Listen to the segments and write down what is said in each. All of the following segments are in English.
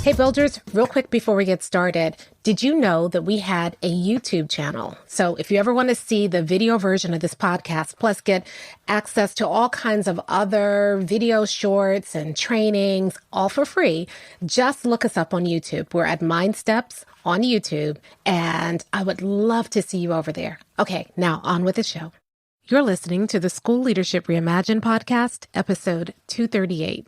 Hey builders, real quick before we get started, did you know that we had a YouTube channel? So if you ever want to see the video version of this podcast, plus get access to all kinds of other video shorts and trainings, all for free, just look us up on YouTube. We're at Mind Steps on YouTube, and I would love to see you over there. Okay, now on with the show. You're listening to the School Leadership Reimagined podcast, episode 238.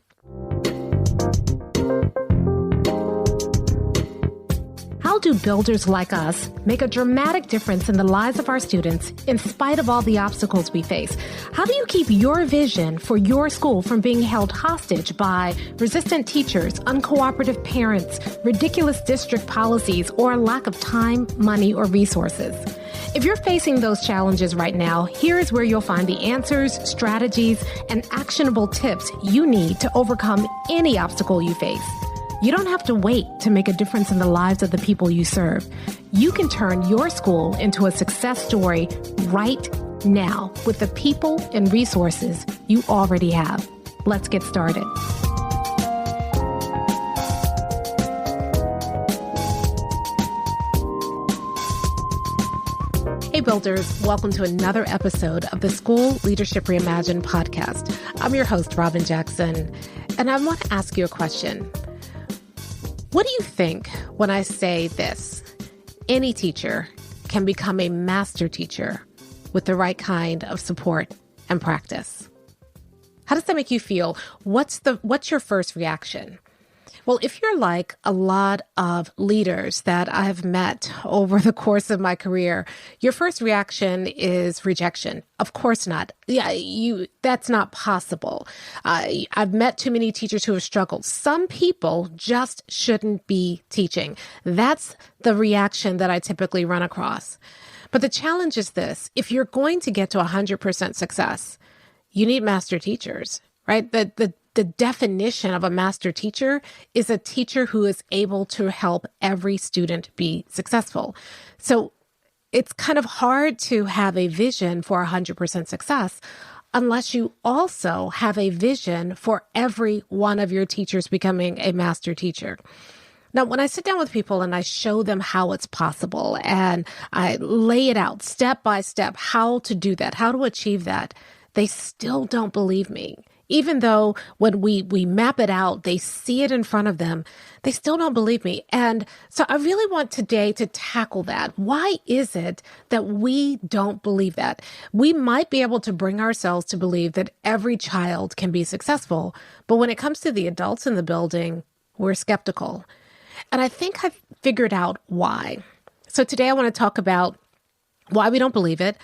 How do builders like us make a dramatic difference in the lives of our students in spite of all the obstacles we face? How do you keep your vision for your school from being held hostage by resistant teachers, uncooperative parents, ridiculous district policies, or lack of time, money, or resources? If you're facing those challenges right now, here is where you'll find the answers, strategies, and actionable tips you need to overcome any obstacle you face. You don't have to wait to make a difference in the lives of the people you serve. You can turn your school into a success story right now with the people and resources you already have. Let's get started. Hey builders, welcome to another episode of the School Leadership Reimagined podcast. I'm your host, Robyn Jackson, and I want to ask you a question. What do you think when I say this? Any teacher can become a master teacher with the right kind of support and practice. How does that make you feel? What's your first reaction? Well, if you're like a lot of leaders that I've met over the course of my career, your first reaction is rejection. Of course not. That's not possible. I've met too many teachers who have struggled. Some people just shouldn't be teaching. That's the reaction that I typically run across. But the challenge is this: if you're going to get to 100% success, you need master teachers, right? The definition of a master teacher is a teacher who is able to help every student be successful. So it's kind of hard to have a vision for 100% success unless you also have a vision for every one of your teachers becoming a master teacher. Now, when I sit down with people and I show them how it's possible and I lay it out step by step, how to do that, how to achieve that, they still don't believe me. Even though when we map it out, they see it in front of them, they still don't believe me. And so I really want today to tackle that. Why is it that we don't believe that? We might be able to bring ourselves to believe that every child can be successful, but when it comes to the adults in the building, we're skeptical. And I think I've figured out why. So today I want to talk about why we don't believe it.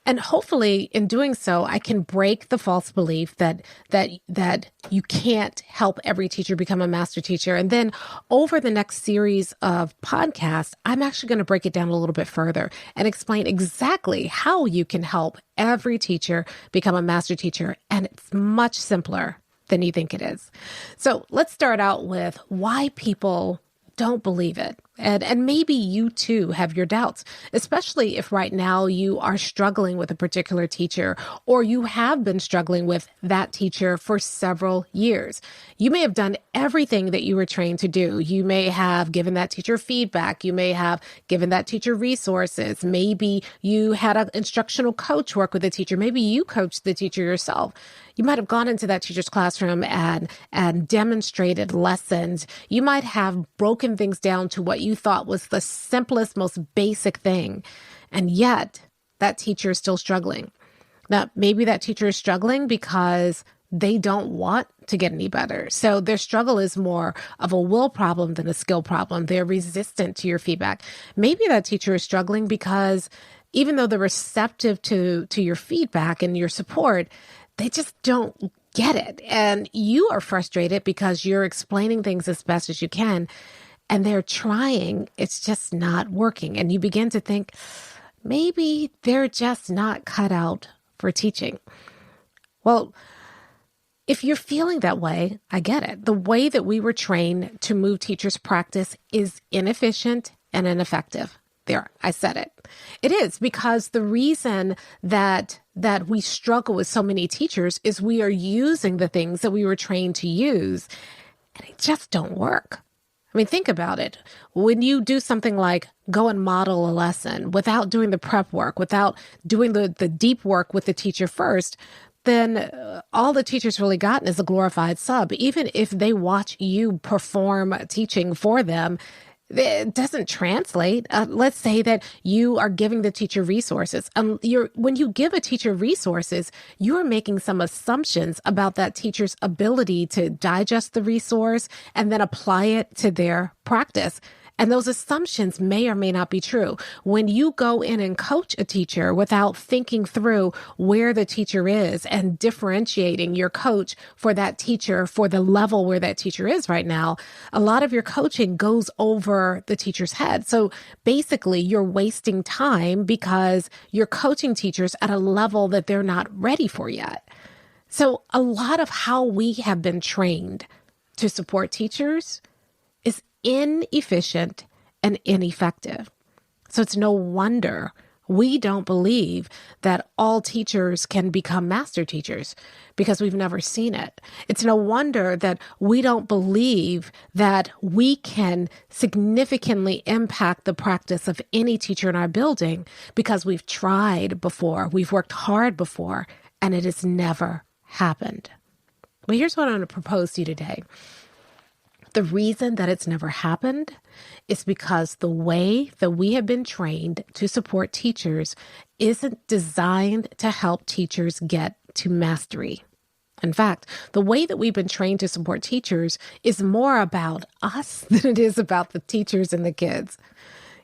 And hopefully in doing so, I can break the false belief that you can't help every teacher become a master teacher. And then over the next series of podcasts, I'm actually going to break it down a little bit further and explain exactly how you can help every teacher become a master teacher. And it's much simpler than you think it is. So let's start out with why people don't believe it. And maybe you too have your doubts, especially if right now you are struggling with a particular teacher or you have been struggling with that teacher for several years. You may have done everything that you were trained to do. You may have given that teacher feedback. You may have given that teacher resources. Maybe you had an instructional coach work with the teacher. Maybe you coached the teacher yourself. You might have gone into that teacher's classroom and demonstrated lessons. You might have broken things down to what you thought was the simplest, most basic thing. And yet that teacher is still struggling. Now, maybe that teacher is struggling because they don't want to get any better. So their struggle is more of a will problem than a skill problem. They're resistant to your feedback. Maybe that teacher is struggling because even though they're receptive to your feedback and your support, they just don't get it. And you are frustrated because you're explaining things as best as you can, and they're trying, it's just not working. And you begin to think, maybe they're just not cut out for teaching. Well, if you're feeling that way, I get it. The way that we were trained to move teachers' practice is inefficient and ineffective. There, I said it. It is because the reason that we struggle with so many teachers is we are using the things that we were trained to use, and they just don't work. I mean, think about it. When you do something like go and model a lesson without doing the prep work, without doing the deep work with the teacher first, then all the teacher's really gotten is a glorified sub. Even if they watch you perform teaching for them, it doesn't translate. Let's say that you are giving the teacher resources. When you give a teacher resources, you are making some assumptions about that teacher's ability to digest the resource and then apply it to their practice. And those assumptions may or may not be true. When you go in and coach a teacher without thinking through where the teacher is and differentiating your coach for that teacher, for the level where that teacher is right now, a lot of your coaching goes over the teacher's head. So basically, you're wasting time because you're coaching teachers at a level that they're not ready for yet. So a lot of how we have been trained to support teachers is inefficient and ineffective. So it's no wonder we don't believe that all teachers can become master teachers because we've never seen it. It's no wonder that we don't believe that we can significantly impact the practice of any teacher in our building because we've tried before, we've worked hard before, and it has never happened. But here's what I'm going to propose to you today. The reason that it's never happened is because the way that we have been trained to support teachers isn't designed to help teachers get to mastery. In fact, the way that we've been trained to support teachers is more about us than it is about the teachers and the kids.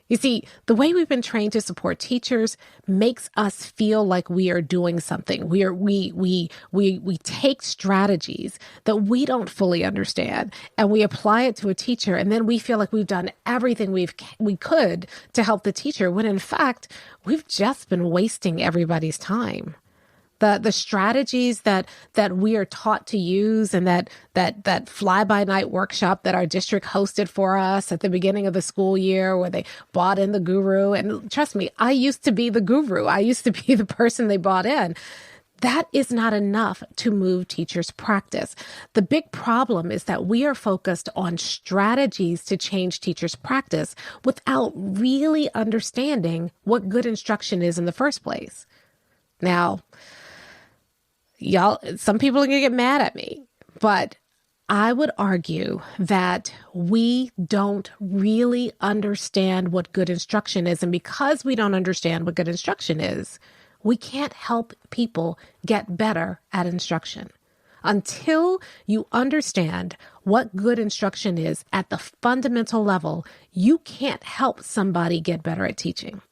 You see, the way we've been trained to support teachers makes us feel like we are doing something. We take strategies that we don't fully understand and we apply it to a teacher, and then we feel like we've done everything we could to help the teacher, when in fact, we've just been wasting everybody's time. The strategies that we are taught to use and that fly-by-night workshop that our district hosted for us at the beginning of the school year where they bought in the guru. And trust me, I used to be the guru. I used to be the person they bought in. That is not enough to move teachers' practice. The big problem is that we are focused on strategies to change teachers' practice without really understanding what good instruction is in the first place. Now, y'all, some people are going to get mad at me, but I would argue that we don't really understand what good instruction is. And because we don't understand what good instruction is, we can't help people get better at instruction. Until you understand what good instruction is at the fundamental level, you can't help somebody get better at teaching.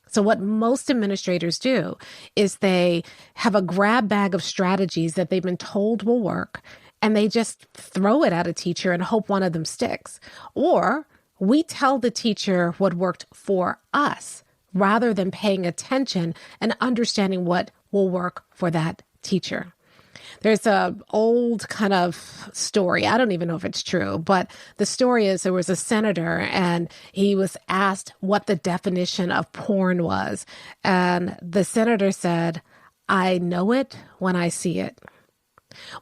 So what most administrators do is they have a grab bag of strategies that they've been told will work, and they just throw it at a teacher and hope one of them sticks. Or we tell the teacher what worked for us rather than paying attention and understanding what will work for that teacher. There's an old kind of story. I don't even know if it's true, but the story is there was a senator and he was asked what the definition of porn was. And the senator said, "I know it when I see it."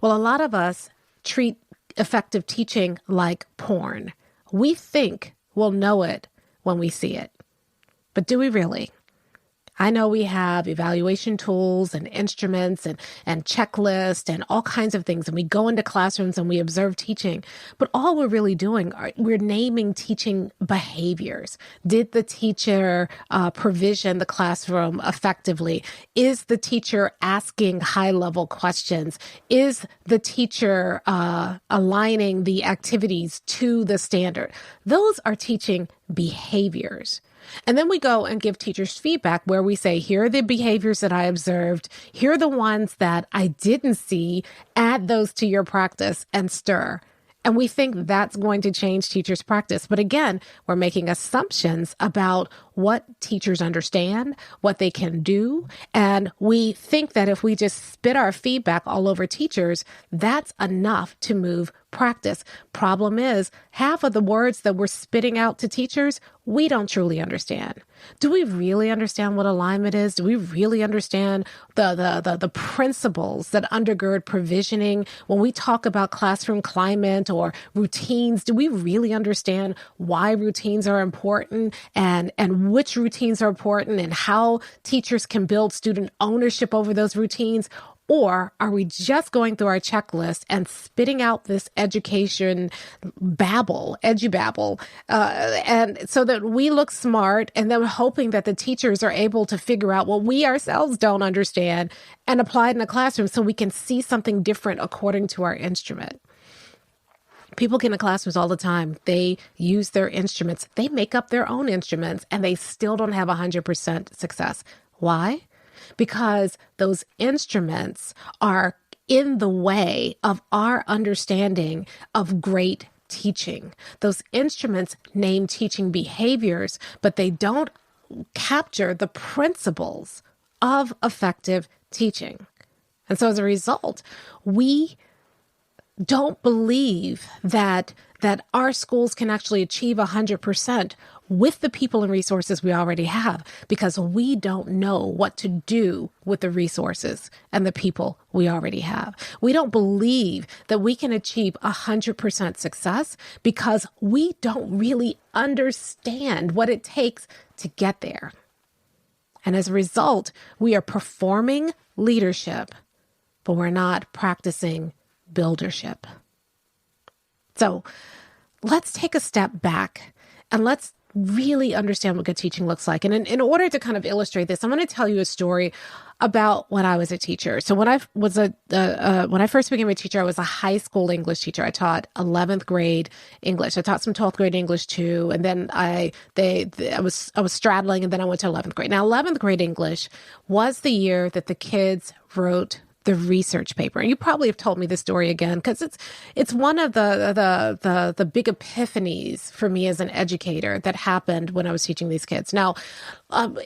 Well, a lot of us treat effective teaching like porn. We think we'll know it when we see it. But do we really? I know we have evaluation tools and instruments and checklists and all kinds of things. And we go into classrooms and we observe teaching. But all we're really doing, we're naming teaching behaviors. Did the teacher provision the classroom effectively? Is the teacher asking high-level questions? Is the teacher aligning the activities to the standard? Those are teaching behaviors. And then we go and give teachers feedback where we say, here are the behaviors that I observed. Here are the ones that I didn't see. Add those to your practice and stir. And we think that's going to change teachers' practice. But again, we're making assumptions about what teachers understand, what they can do. And we think that if we just spit our feedback all over teachers, that's enough to move practice. Problem is, half of the words that we're spitting out to teachers, we don't truly understand. Do we really understand what alignment is? Do we really understand the principles that undergird provisioning? When we talk about classroom climate or routines, do we really understand why routines are important and which routines are important and how teachers can build student ownership over those routines? Or are we just going through our checklist and spitting out this education babble, edubabble, and so that we look smart, and then hoping that the teachers are able to figure out what we ourselves don't understand and apply it in the classroom so we can see something different according to our instrument? People get in classrooms all the time. They use their instruments. They make up their own instruments, and they still don't have 100% success. Why? Because those instruments are in the way of our understanding of great teaching. Those instruments name teaching behaviors, but they don't capture the principles of effective teaching. And so as a result, we don't believe that our schools can actually achieve 100% with the people and resources we already have, because we don't know what to do with the resources and the people we already have. We don't believe that we can achieve 100% success because we don't really understand what it takes to get there. And as a result, we are performing leadership, but we're not practicing buildership. So let's take a step back and let's really understand what good teaching looks like. And in order to kind of illustrate this, I'm going to tell you a story about when I was a teacher. So when I first became a teacher, I was a high school English teacher. I taught 11th grade English. I taught some 12th grade English too. And then I was straddling, and then I went to 11th grade. Now, 11th grade English was the year that the kids wrote the research paper. And you probably have told me this story again, because it's one of the big epiphanies for me as an educator that happened when I was teaching these kids. Now,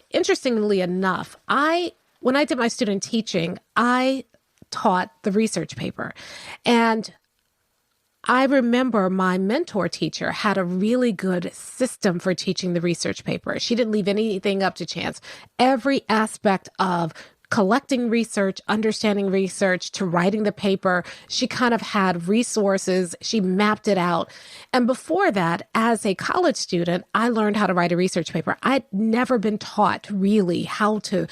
interestingly enough, when I did my student teaching, I taught the research paper. And I remember my mentor teacher had a really good system for teaching the research paper. She didn't leave anything up to chance. Every aspect of collecting research, understanding research, to writing the paper, she kind of had resources. She mapped it out. And before that, as a college student, I learned how to write a research paper. I'd never been taught really how to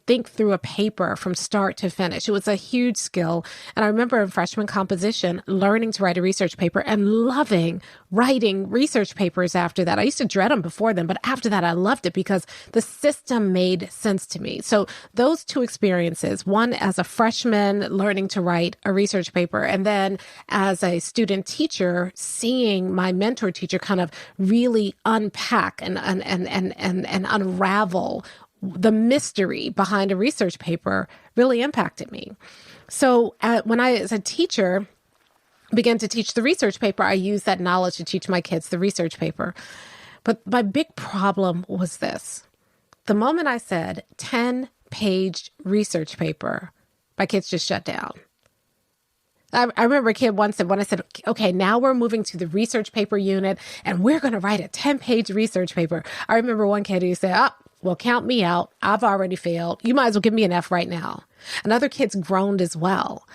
think through a paper from start to finish. It was a huge skill. And I remember in freshman composition, learning to write a research paper and loving writing research papers after that. I used to dread them before then, but after that, I loved it because the system made sense to me. So those two experiences, one as a freshman learning to write a research paper, and then as a student teacher, seeing my mentor teacher kind of really unpack and unravel the mystery behind a research paper, really impacted me. So when I, as a teacher, began to teach the research paper, I used that knowledge to teach my kids the research paper. But my big problem was this. The moment I said 10-page research paper, my kids just shut down. I remember a kid once said, when I said, okay, now we're moving to the research paper unit and we're going to write a 10-page research paper. I remember one kid who said, well, count me out. I've already failed. You might as well give me an F right now. And other kids groaned as well.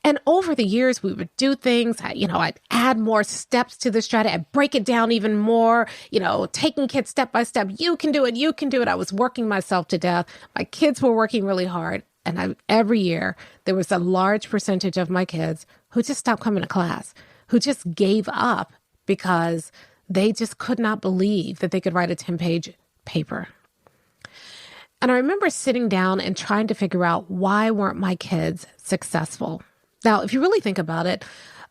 And over the years, we would do things, I'd add more steps to the strategy. I'd break it down even more, taking kids step by step. You can do it. I was working myself to death. My kids were working really hard. And every year, there was a large percentage of my kids who just stopped coming to class, who just gave up because they just could not believe that they could write a 10-page paper. And I remember sitting down and trying to figure out, why weren't my kids successful? Now, if you really think about it,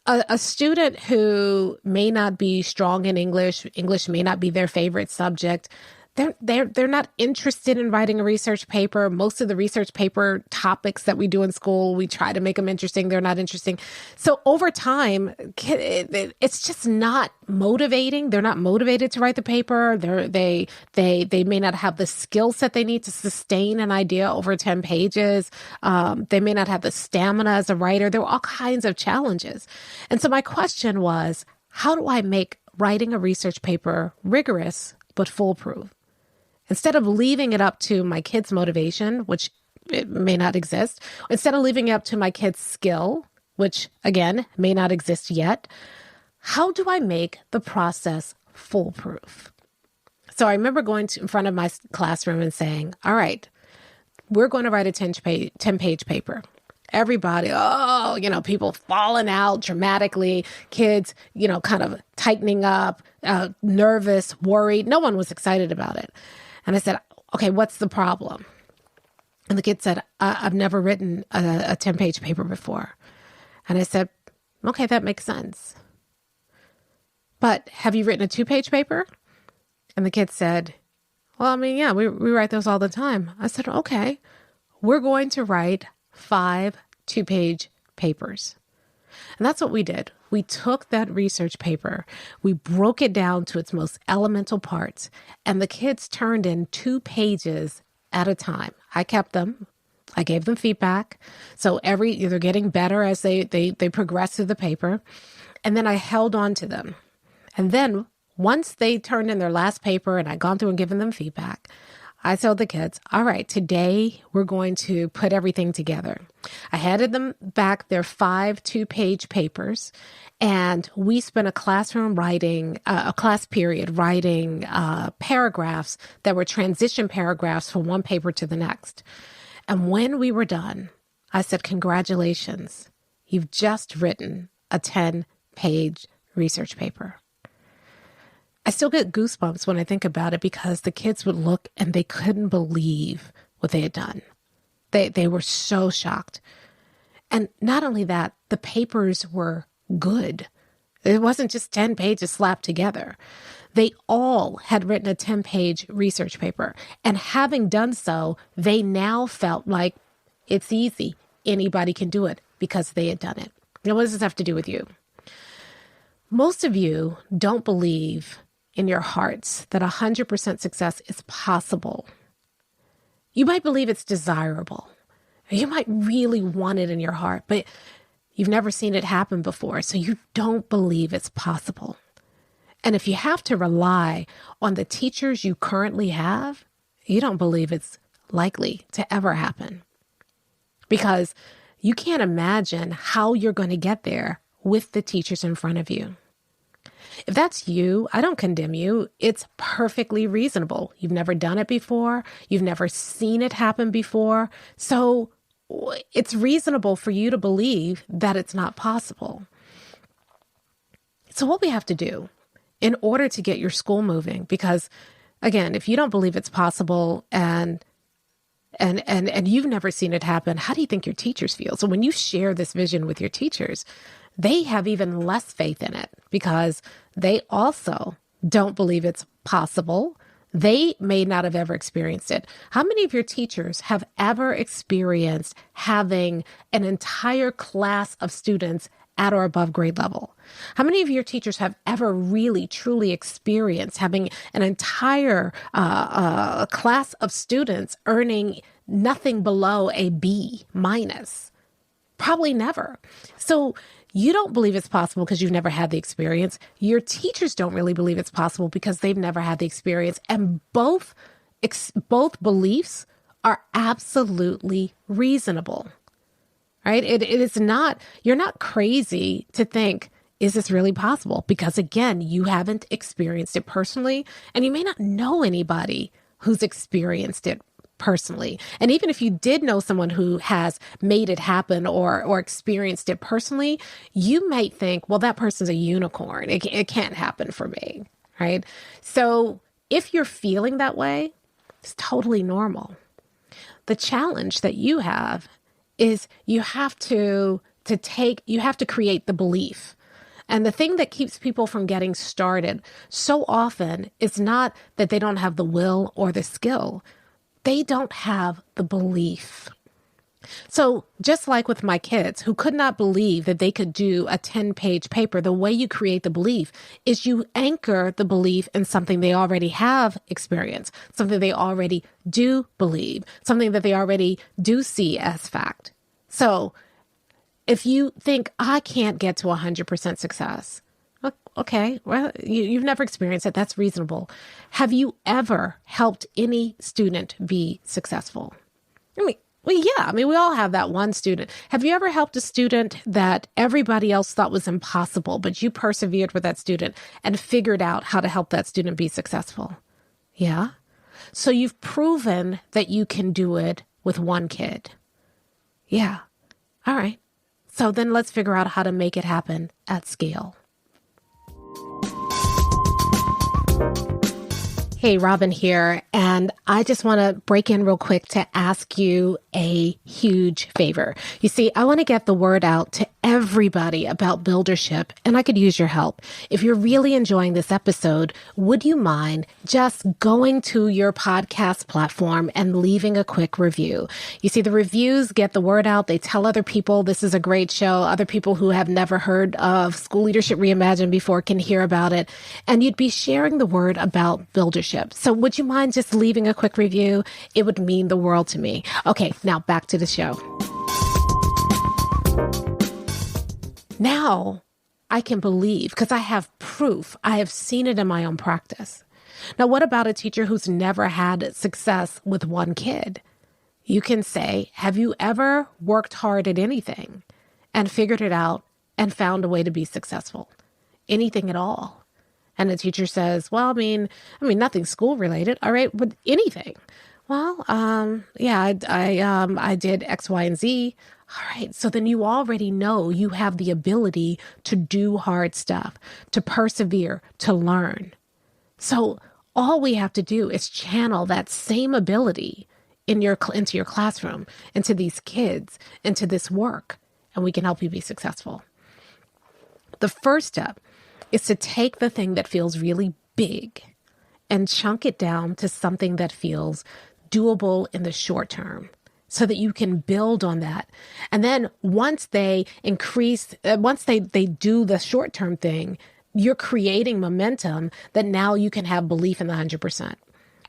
a student who may not be strong in English may not be their favorite subject, they're not interested in writing a research paper. Most of the research paper topics that we do in school, we try to make them interesting. They're not interesting. So over time, it's just not motivating. They're not motivated to write the paper. They may not have the skill set they need to sustain an idea over 10 pages. They may not have the stamina as a writer. There were all kinds of challenges. And so my question was, how do I make writing a research paper rigorous but foolproof? Instead of leaving it up to my kids' motivation, which it may not exist, instead of leaving it up to my kids' skill, which again, may not exist yet, how do I make the process foolproof? So I remember going in front of my classroom and saying, all right, we're going to write a 10-page paper. Everybody, people falling out dramatically, kids, kind of tightening up, nervous, worried. No one was excited about it. And I said, okay, what's the problem? And the kid said, I've never written a 10-page paper before. And I said, okay, that makes sense. But have you written a 2-page paper? And the kid said, well, yeah, we write those all the time. I said, okay, we're going to write 5 2-page papers. And that's what we did. We took that research paper, we broke it down to its most elemental parts, and the kids turned in 2 pages at a time. I kept them. I gave them feedback. So they're getting better as they progress through the paper. And then I held on to them. And then once they turned in their last paper and I'd gone through and given them feedback, I told the kids, all right, today we're going to put everything together. I handed them back their 5 2-page papers, and we spent a class period writing paragraphs that were transition paragraphs from one paper to the next. And when we were done, I said, congratulations, you've just written a 10-page research paper. I still get goosebumps when I think about it because the kids would look and they couldn't believe what they had done. They were so shocked. And not only that, the papers were good. It wasn't just 10 pages slapped together. They all had written a 10-page research paper. And having done so, they now felt like it's easy. Anybody can do it because they had done it. Now, what does this have to do with you? Most of you don't believe in your hearts that 100% success is possible. You might believe it's desirable. You might really want it in your heart, but you've never seen it happen before, so you don't believe it's possible. And if you have to rely on the teachers you currently have, you don't believe it's likely to ever happen. Because you can't imagine how you're going to get there with the teachers in front of you. If that's you, I don't condemn you. It's perfectly reasonable. You've never done it before. You've never seen it happen before. So it's reasonable for you to believe that it's not possible. So what we have to do in order to get your school moving, because again, if you don't believe it's possible and you've never seen it happen, how do you think your teachers feel? So when you share this vision with your teachers, they have even less faith in it because they also don't believe it's possible. They may not have ever experienced it. How many of your teachers have ever experienced having an entire class of students at or above grade level? How many of your teachers have ever really, truly experienced having an entire class of students earning nothing below a B minus? Probably never. So you don't believe it's possible because you've never had the experience. Your teachers don't really believe it's possible because they've never had the experience. And both beliefs are absolutely reasonable, right? It is not, you're not crazy to think, is this really possible? Because again, you haven't experienced it personally, and you may not know anybody who's experienced it personally. And even if you did know someone who has made it happen or experienced it personally, you might think, well, that person's a unicorn. It can't happen for me, right? So if you're feeling that way, it's totally normal. The challenge that you have is you have to create the belief. And the thing that keeps people from getting started so often is not that they don't have the will or the skill. They don't have the belief. So just like with my kids who could not believe that they could do a 10-page paper, the way you create the belief is you anchor the belief in something they already have experienced, something they already do believe, something that they already do see as fact. So if you think, I can't get to 100% success, okay, well, you've never experienced it. That's reasonable. Have you ever helped any student be successful? We all have that one student. Have you ever helped a student that everybody else thought was impossible, but you persevered with that student and figured out how to help that student be successful? Yeah. So you've proven that you can do it with one kid. Yeah. All right. So then let's figure out how to make it happen at scale. Hey, Robyn here, and I just want to break in real quick to ask you a huge favor. You see, I want to get the word out to everybody about buildership, and I could use your help. If you're really enjoying this episode, would you mind just going to your podcast platform and leaving a quick review? You see, the reviews get the word out. They tell other people this is a great show. Other people who have never heard of School Leadership Reimagined before can hear about it, and you'd be sharing the word about buildership. So would you mind just leaving a quick review? It would mean the world to me. Okay, now back to the show. Now I can believe because I have proof. I have seen it in my own practice. Now, what about a teacher who's never had success with one kid? You can say, have you ever worked hard at anything and figured it out and found a way to be successful? Anything at all? And the teacher says, well, I mean, nothing school related. All right, but anything. Well, yeah, I did X, Y, and Z. All right. So then you already know you have the ability to do hard stuff, to persevere, to learn. So all we have to do is channel that same ability into your classroom, into these kids, into this work, and we can help you be successful. The first step is to take the thing that feels really big and chunk it down to something that feels doable in the short term so that you can build on that. And then once they do the short term thing, you're creating momentum that now you can have belief in the 100%.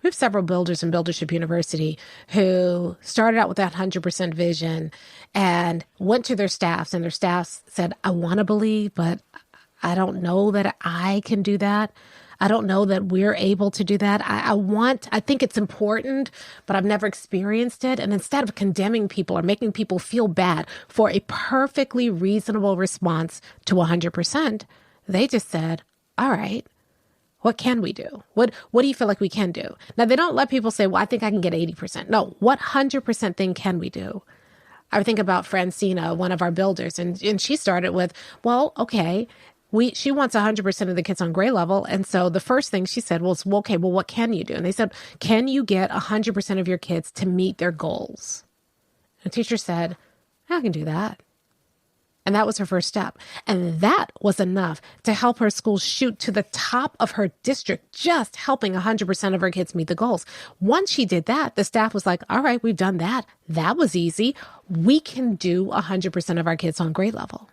We have several builders in Buildership University who started out with that 100% vision and went to their staffs, and their staffs said, I want to believe, but I don't know that I can do that. I don't know that we're able to do that. I think it's important, but I've never experienced it. And instead of condemning people or making people feel bad for a perfectly reasonable response to 100%, they just said, all right, what can we do? What do you feel like we can do? Now, they don't let people say, well, I think I can get 80%. No, what 100% thing can we do? I think about Francina, one of our builders, and she started with, well, okay, she wants 100% of the kids on grade level. And so the first thing she said was, well, okay, well, what can you do? And they said, can you get 100% of your kids to meet their goals? And the teacher said, I can do that. And that was her first step. And that was enough to help her school shoot to the top of her district, just helping 100% of her kids meet the goals. Once she did that, the staff was like, all right, we've done that. That was easy. We can do 100% of our kids on grade level.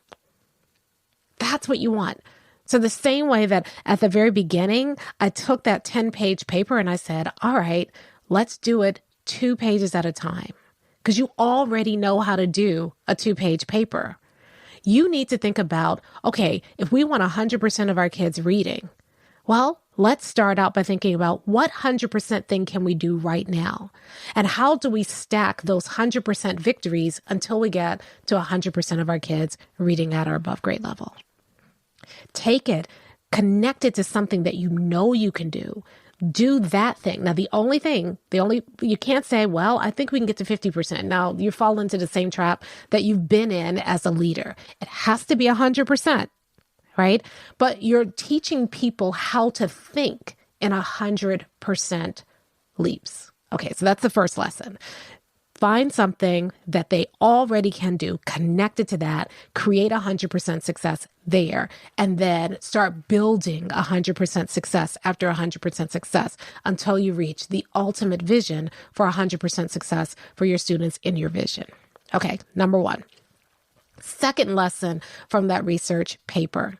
That's what you want. So the same way that at the very beginning, I took that 10-page paper and I said, all right, let's do it 2 pages at a time. Because you already know how to do a 2-page paper. You need to think about, okay, if we want 100% of our kids reading, well, let's start out by thinking about what 100% thing can we do right now? And how do we stack those 100% victories until we get to 100% of our kids reading at or above grade level? Take it, connect it to something that you know you can do. Do that thing. Now, you can't say, well, I think we can get to 50%. Now, you fall into the same trap that you've been in as a leader. It has to be 100%, right? But you're teaching people how to think in 100% leaps. Okay, so that's the first lesson. Find something that they already can do, connect it to that, create 100% success there, and then start building 100% success after 100% success until you reach the ultimate vision for 100% success for your students in your vision. Okay, number one. Second lesson from that research paper.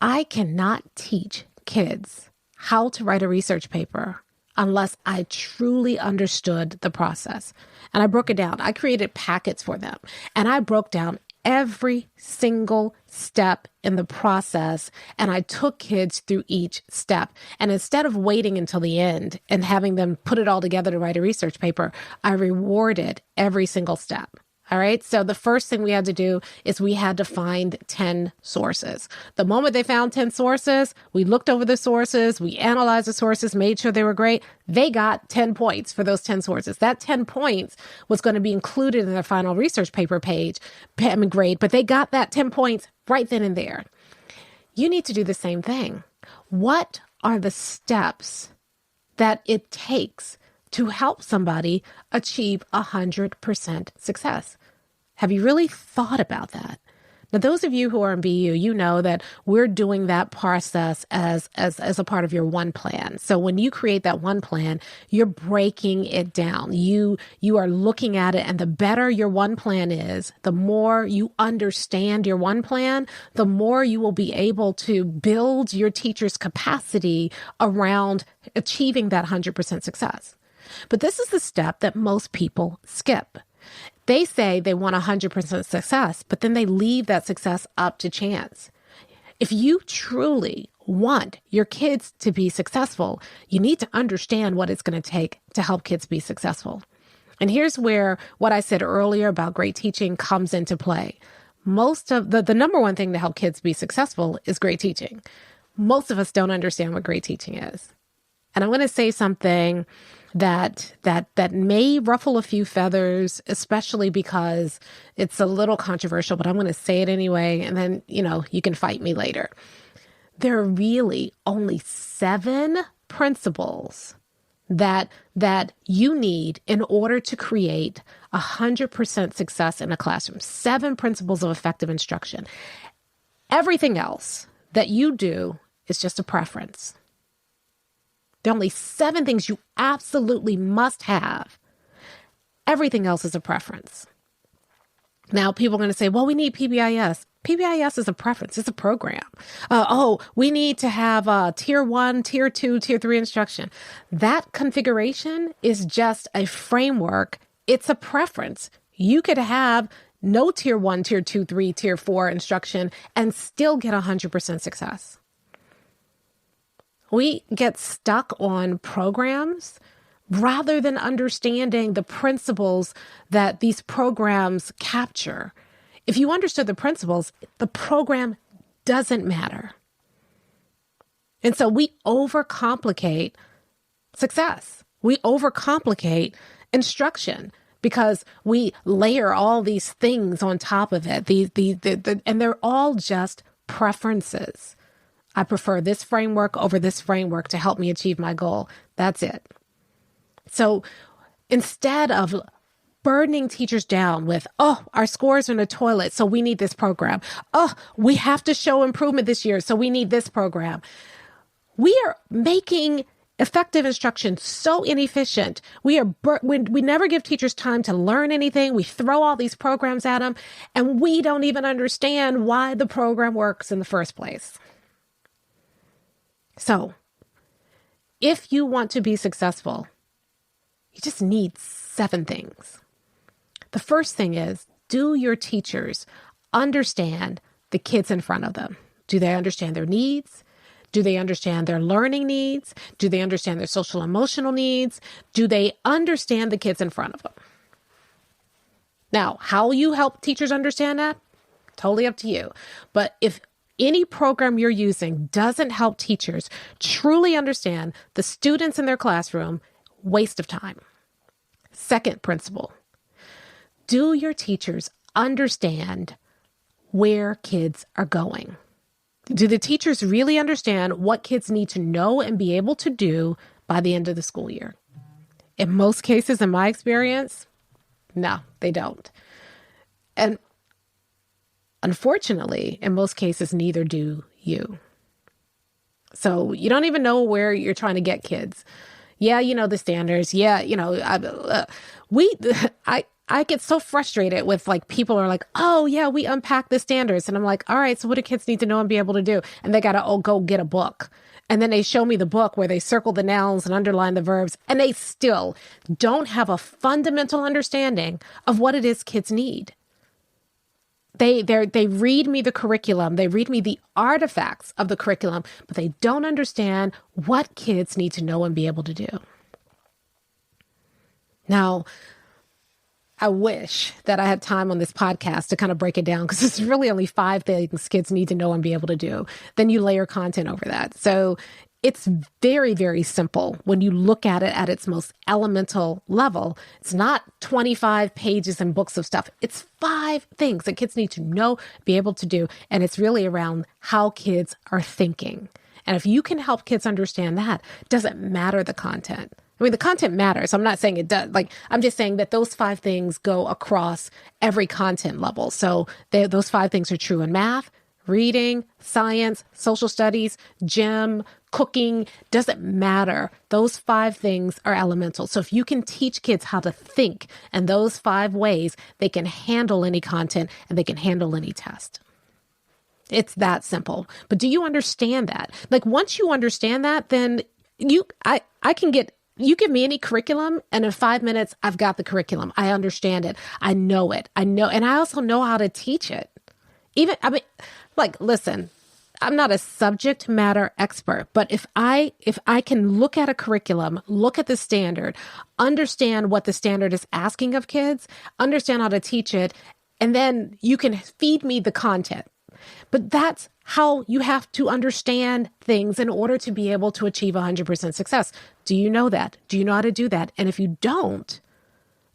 I cannot teach kids how to write a research paper unless I truly understood the process. And I broke it down. I created packets for them, and I broke down every single step in the process, and I took kids through each step. And instead of waiting until the end and having them put it all together to write a research paper, I rewarded every single step. All right. So the first thing we had to do is we had to find 10 sources. The moment they found 10 sources, we looked over the sources, we analyzed the sources, made sure they were great. They got 10 points for those 10 sources. That 10 points was going to be included in their final research paper grade, but they got that 10 points right then and there. You need to do the same thing. What are the steps that it takes to help somebody achieve 100% success? Have you really thought about that? Now, those of you who are in BU, you know that we're doing that process as a part of your one plan. So when you create that one plan, you're breaking it down. You are looking at it, and the better your one plan is, the more you understand your one plan, the more you will be able to build your teacher's capacity around achieving that 100% success. But this is the step that most people skip. They say they want 100% success, but then they leave that success up to chance. If you truly want your kids to be successful, you need to understand what it's going to take to help kids be successful. And here's where what I said earlier about great teaching comes into play. Most of the number one thing to help kids be successful is great teaching. Most of us don't understand what great teaching is. And I'm going to say something that may ruffle a few feathers, especially because it's a little controversial, but I'm going to say it anyway, and then, you can fight me later. There are really only 7 principles that you need in order to create 100% success in a classroom. 7 principles of effective instruction. Everything else that you do is just a preference. There are only 7 things you absolutely must have. Everything else is a preference. Now, people are going to say, well, we need PBIS. PBIS is a preference. It's a program. We need to have tier 1, tier 2, tier 3 instruction. That configuration is just a framework. It's a preference. You could have no tier 1, tier 2, 3, tier 4 instruction and still get 100% success. We get stuck on programs rather than understanding the principles that these programs capture. If you understood the principles, the program doesn't matter. And so we overcomplicate success. We overcomplicate instruction because we layer all these things on top of it. And they're all just preferences. I prefer this framework over this framework to help me achieve my goal. That's it. So instead of burdening teachers down with, our scores are in the toilet, so we need this program. We have to show improvement this year, so we need this program. We are making effective instruction so inefficient. We never give teachers time to learn anything. We throw all these programs at them, and we don't even understand why the program works in the first place. So, if you want to be successful, you just need 7 things. The first thing is, do your teachers understand the kids in front of them? Do they understand their needs? Do they understand their learning needs? Do they understand their social emotional needs? Do they understand the kids in front of them? Now, how you help teachers understand that? Totally up to you. But if any program you're using doesn't help teachers truly understand the students in their classroom, waste of time. Second principle, do your teachers understand where kids are going? Do the teachers really understand what kids need to know and be able to do by the end of the school year? In most cases, in my experience, No, they don't. And unfortunately, in most cases, neither do you. So you don't even know where you're trying to get kids. Yeah, you know the standards. Yeah, you know, I get so frustrated with like people are like, oh yeah, we unpack the standards. And I'm like, all right, so what do kids need to know and be able to do? And they got to go get a book. And then they show me the book where they circle the nouns and underline the verbs. And they still don't have a fundamental understanding of what it is kids need. They read me the curriculum. They read me the artifacts of the curriculum, but they don't understand what kids need to know and be able to do. Now, I wish that I had time on this podcast to kind of break it down, because it's really only 5 things kids need to know and be able to do. Then you layer content over that. So it's very, very simple when you look at it at its most elemental level. It's not 25 pages and books of stuff. It's 5 things that kids need to know, be able to do. And it's really around how kids are thinking. And if you can help kids understand that, it doesn't matter the content. I mean, the content matters. I'm not saying it does. Like, I'm just saying that those 5 things go across every content level. So those 5 things are true in math, reading, science, social studies, gym, cooking, doesn't matter. Those 5 things are elemental. So if you can teach kids how to think in those 5 ways, they can handle any content and they can handle any test. It's that simple. But do you understand that? Like, once you understand that, then I can get, you give me any curriculum and in 5 minutes, I've got the curriculum. I understand it. I know it. And I also know how to teach it. Listen, I'm not a subject matter expert, but if I can look at a curriculum, look at the standard, understand what the standard is asking of kids, understand how to teach it, and then you can feed me the content. But that's how you have to understand things in order to be able to achieve 100% success. Do you know that? Do you know how to do that? And if you don't,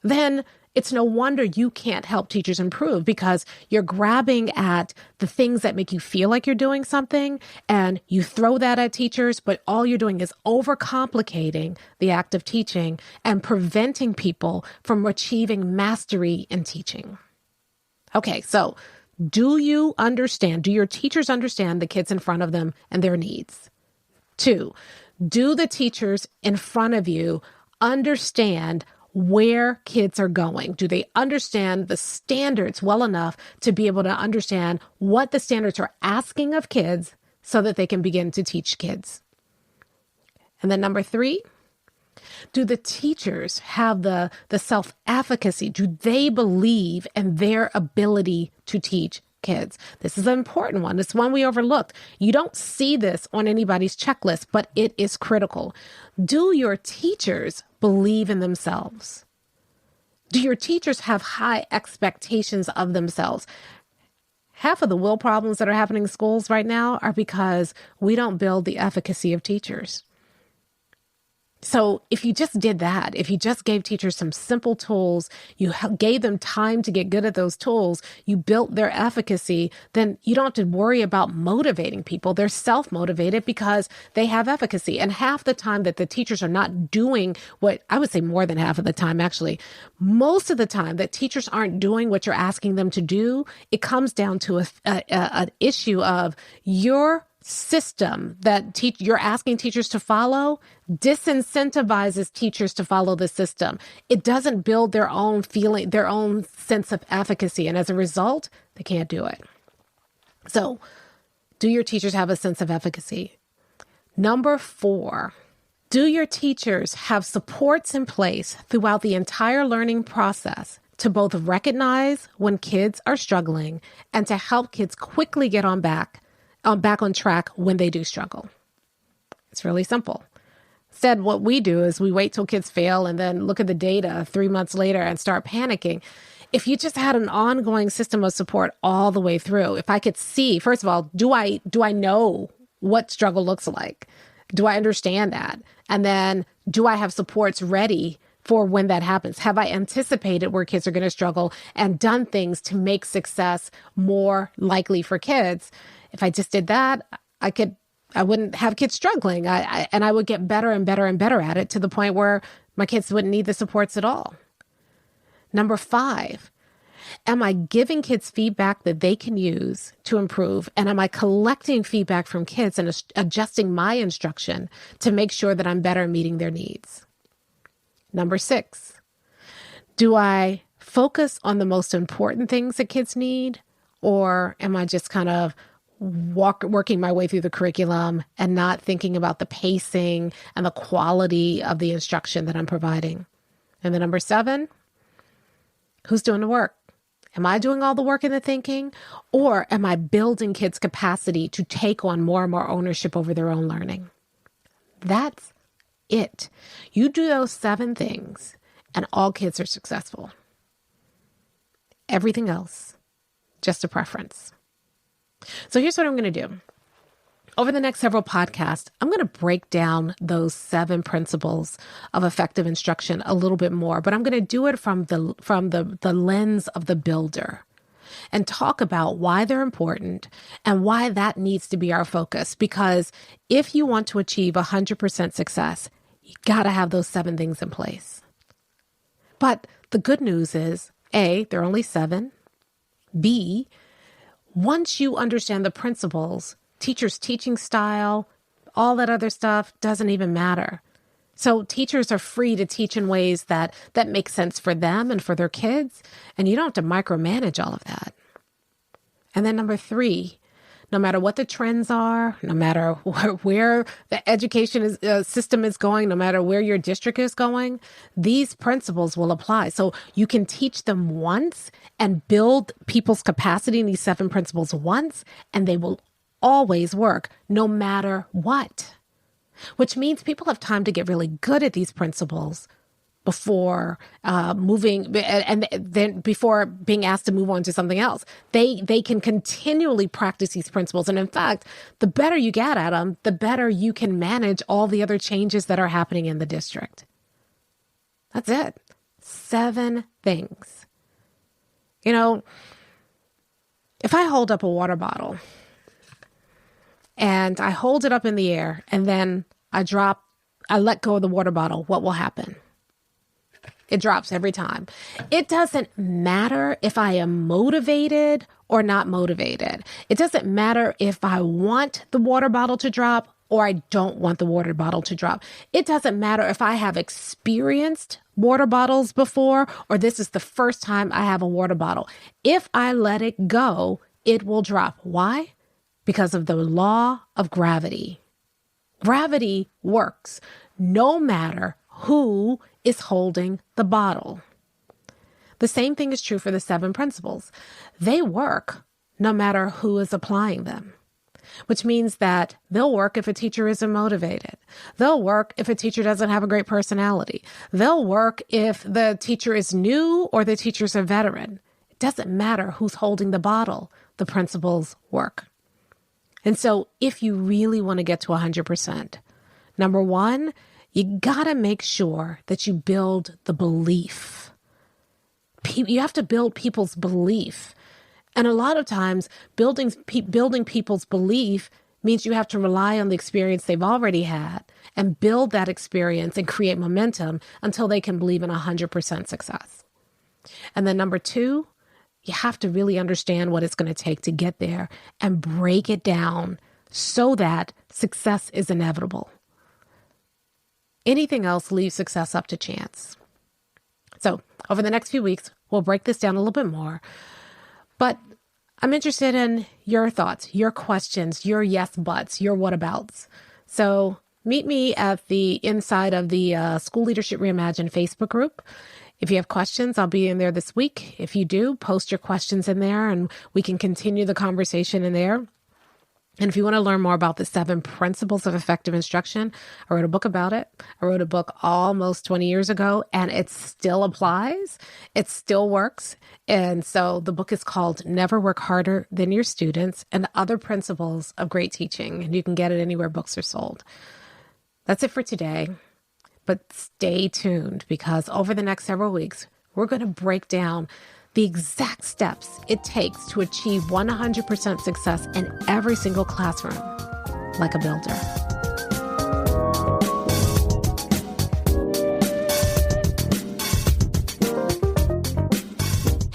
then it's no wonder you can't help teachers improve, because you're grabbing at the things that make you feel like you're doing something and you throw that at teachers, but all you're doing is overcomplicating the act of teaching and preventing people from achieving mastery in teaching. Okay, so do you understand? Do your teachers understand the kids in front of them and their needs? 2, do the teachers in front of you understand where kids are going? Do they understand the standards well enough to be able to understand what the standards are asking of kids so that they can begin to teach kids? And then number 3, do the teachers have the self-efficacy? Do they believe in their ability to teach kids? This is an important one. It's one we overlooked. You don't see this on anybody's checklist, but it is critical. Do your teachers believe in themselves? Do your teachers have high expectations of themselves? Half of the will problems that are happening in schools right now are because we don't build the efficacy of teachers. So if you just did that, if you just gave teachers some simple tools, you gave them time to get good at those tools, you built their efficacy, then you don't have to worry about motivating people. They're self-motivated because they have efficacy. And half the time that the teachers are not doing what, I would say more than half of the time, actually, most of the time that teachers aren't doing what you're asking them to do, it comes down to an issue of your system that you're asking teachers to follow disincentivizes teachers to follow the system. It doesn't build their own feeling, their own sense of efficacy. And as a result, they can't do it. So do your teachers have a sense of efficacy? Number 4, do your teachers have supports in place throughout the entire learning process to both recognize when kids are struggling and to help kids quickly get back on track when they do struggle? It's really simple. Instead, what we do is we wait till kids fail and then look at the data 3 months later and start panicking. If you just had an ongoing system of support all the way through, if I could see, first of all, do I know what struggle looks like? Do I understand that? And then do I have supports ready for when that happens? Have I anticipated where kids are going to struggle and done things to make success more likely for kids? If I just did that, I wouldn't have kids struggling. And I would get better and better and better at it to the point where my kids wouldn't need the supports at all. Number 5, am I giving kids feedback that they can use to improve? And am I collecting feedback from kids and adjusting my instruction to make sure that I'm better meeting their needs? Number 6, do I focus on the most important things that kids need? Or am I just kind of working my way through the curriculum and not thinking about the pacing and the quality of the instruction that I'm providing? And then number 7, who's doing the work? Am I doing all the work and the thinking? Or am I building kids' capacity to take on more and more ownership over their own learning? That's it. You do those 7 things and all kids are successful. Everything else, just a preference. So here's what I'm going to do. Over the next several podcasts, I'm going to break down those 7 principles of effective instruction a little bit more, but I'm going to do it from the lens of the builder and talk about why they're important and why that needs to be our focus. Because if you want to achieve 100% success, you got to have those 7 things in place. But the good news is, A, they're only 7. B, once you understand the principles, teachers' teaching style, all that other stuff doesn't even matter. So teachers are free to teach in ways that make sense for them and for their kids, and you don't have to micromanage all of that. And then number 3, no matter what the trends are, no matter where the education system is going, no matter where your district is going, these principles will apply. So you can teach them once and build people's capacity in these 7 principles once, and they will always work no matter what, which means people have time to get really good at these principles before moving and then before being asked to move on to something else. They can continually practice these principles. And in fact, the better you get at them, the better you can manage all the other changes that are happening in the district. That's it. 7 things. You know, if I hold up a water bottle and I hold it up in the air and then I let go of the water bottle, what will happen? It drops every time. It doesn't matter if I am motivated or not motivated. It doesn't matter if I want the water bottle to drop or I don't want the water bottle to drop. It doesn't matter if I have experienced water bottles before or this is the first time I have a water bottle. If I let it go, it will drop. Why? Because of the law of gravity. Gravity works no matter who is holding the bottle. The same thing is true for the 7 principles. They work no matter who is applying them, which means that they'll work if a teacher isn't motivated. They'll work if a teacher doesn't have a great personality. They'll work if the teacher is new or the teacher's a veteran. It doesn't matter who's holding the bottle. The principles work. And so if you really want to get to 100%, number 1, you got to make sure that you build the belief. You have to build people's belief. And a lot of times, building people's belief means you have to rely on the experience they've already had and build that experience and create momentum until they can believe in 100% success. And then number 2, you have to really understand what it's going to take to get there and break it down so that success is inevitable. Anything else leaves success up to chance. So over the next few weeks, we'll break this down a little bit more. But I'm interested in your thoughts, your questions, your yes buts, your whatabouts. So meet me at the inside of the School Leadership Reimagined Facebook group. If you have questions, I'll be in there this week. If you do, post your questions in there and we can continue the conversation in there. And if you want to learn more about the 7 principles of effective instruction, I wrote a book about it. I wrote a book almost 20 years ago, and it still applies. It still works. And so the book is called Never Work Harder Than Your Students and Other Principles of Great Teaching. And you can get it anywhere books are sold. That's it for today. But stay tuned because over the next several weeks, we're going to break down the exact steps it takes to achieve 100% success in every single classroom, like a builder.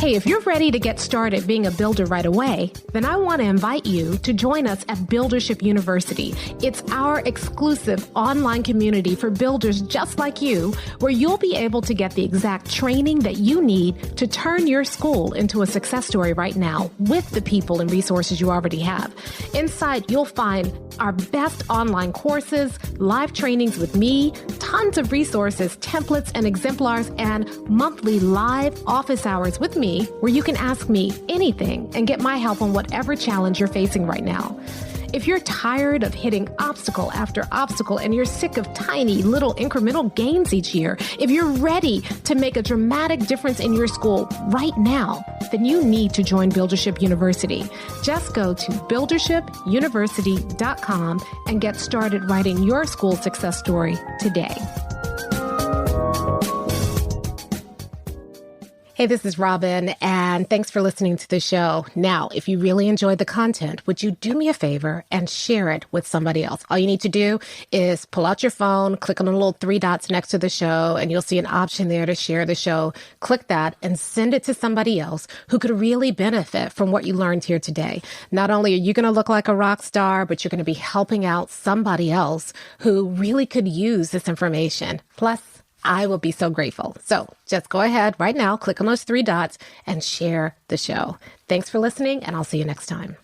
Hey, if you're ready to get started being a builder right away, then I want to invite you to join us at Buildership University. It's our exclusive online community for builders just like you, where you'll be able to get the exact training that you need to turn your school into a success story right now with the people and resources you already have. Inside, you'll find our best online courses, live trainings with me, tons of resources, templates, and exemplars, and monthly live office hours with me where you can ask me anything and get my help on whatever challenge you're facing right now. If you're tired of hitting obstacle after obstacle and you're sick of tiny little incremental gains each year, if you're ready to make a dramatic difference in your school right now, then you need to join Buildership University. Just go to buildershipuniversity.com and get started writing your school success story today. Hey, this is Robyn, and thanks for listening to the show. Now, if you really enjoyed the content, would you do me a favor and share it with somebody else? All you need to do is pull out your phone, click on the little 3 dots next to the show, and you'll see an option there to share the show. Click that and send it to somebody else who could really benefit from what you learned here today. Not only are you going to look like a rock star, but you're going to be helping out somebody else who really could use this information. Plus, I will be so grateful. So just go ahead right now, click on those 3 dots and share the show. Thanks for listening, and I'll see you next time.